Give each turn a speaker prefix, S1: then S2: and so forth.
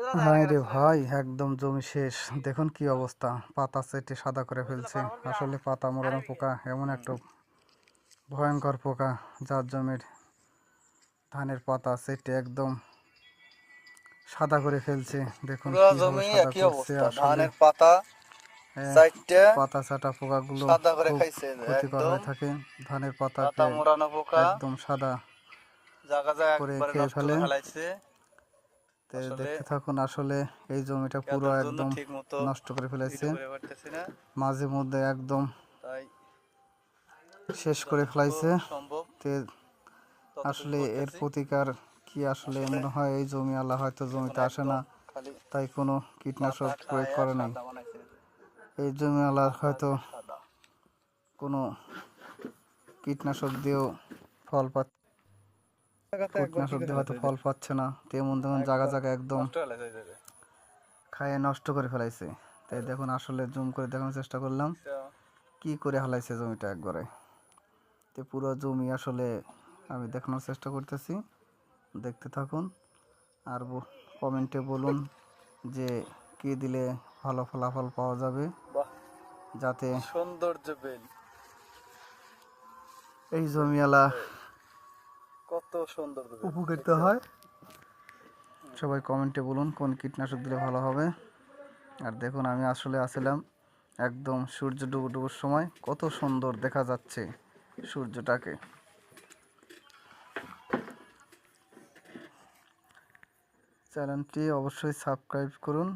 S1: হায় রে ভাই, একদম জমি শেষ। দেখুন কি অবস্থা, পাতা চেটে সাদা করে ফেলছে। আসলে পাতা মোড়ানো পোকা এমন একটা ভয়ঙ্কর পোকা, যার জমির ধানের পাতা চেটে একদম সাদা করে ফেলছে। দেখুন
S2: পুরো
S1: কিভাবে
S2: জমি
S1: সাদা
S2: একই
S1: করছে।
S2: অবস্থা,
S1: আসলে
S2: ধানের পাতা চারটে
S1: পাতা চাটা পোকাগুলো
S2: সাদা করে
S1: খুব
S2: খাইছে
S1: ক্ষতিকর
S2: একদম।
S1: হয়ে থাকে, ধানের
S2: পাতা
S1: পাতাকে
S2: মোড়ানো পোকা
S1: একদম সাদা
S2: জায়গা জায়গা
S1: করে
S2: একবারে
S1: খেয়ে
S2: নষ্ট
S1: ফেলে।
S2: করে ফেলাইছে।
S1: তো
S2: আসলে
S1: দেখতে থাকুন, আসলে এই জমিটা পুরো
S2: এদের জন্য
S1: একদম
S2: ঠিক মতো
S1: নষ্ট করে ফেলেছে।
S2: ভিডিও করে পারতেছি না,
S1: মাঝে মধ্যে একদম
S2: তাই
S1: শেষ করে
S2: যতটুকু
S1: ফেলাইছে।
S2: সম্ভব
S1: তে
S2: ততটুকু
S1: আসলে এর
S2: করতেছি।
S1: প্রতিকার কি? আসলে
S2: আসলে
S1: মনে হয় এই জমিওয়ালা হয়তো
S2: এখন
S1: জমিতে আসে না,
S2: একদম খালি
S1: তাই কোনো
S2: পাতা
S1: কীটনাশক প্রয়োগ
S2: খায়
S1: করে নাই।
S2: সাদা বানাইছে।
S1: এই জমিওয়ালার
S2: পাতা
S1: হয়তো
S2: যে সাদা,
S1: কোনো কীটনাশক দিয়েও ফল পাচ্ছে,
S2: জায়গাতে একবার কি
S1: কীটনাশক
S2: করে
S1: দিয়ে হয়তো
S2: ফেলাইছে,
S1: ফল পাচ্ছে না। তেমন তেমন জায়গা
S2: একবার
S1: জায়গা একদম
S2: নষ্ট হয়ে ফেলাইছে।
S1: খাইয়ে নষ্ট করে ফেলাইছে। তাই দেখুন, আসলে জুম করে দেখানোর চেষ্টা করলাম কি করে হালাইছে জমিটা একবারে। তো পুরো জমি আসলে আমি দেখানোর চেষ্টা করতেছি, দেখতে থাকুন। আর কমেন্টে বলুন যে কি দিলে ভালো ফলাফল পাওয়া যাবে,
S2: বাহ,
S1: যাতে
S2: সৌন্দর্য বেল,
S1: এই জমিওয়ালা
S2: কত সুন্দর বেল
S1: উপকৃত
S2: দেখছো?
S1: হয়। সবাই কমেন্টে বলুন কোন কীটনাশক দিলে ভালো হবে। আর দেখুন, আমি আসলে আসছিলাম একদম সূর্য ডুবুর সময়, কত সুন্দর দেখা যাচ্ছে সূর্যটাকে। চ্যানেলটি অবশ্যই সাবস্ক্রাইব করুন।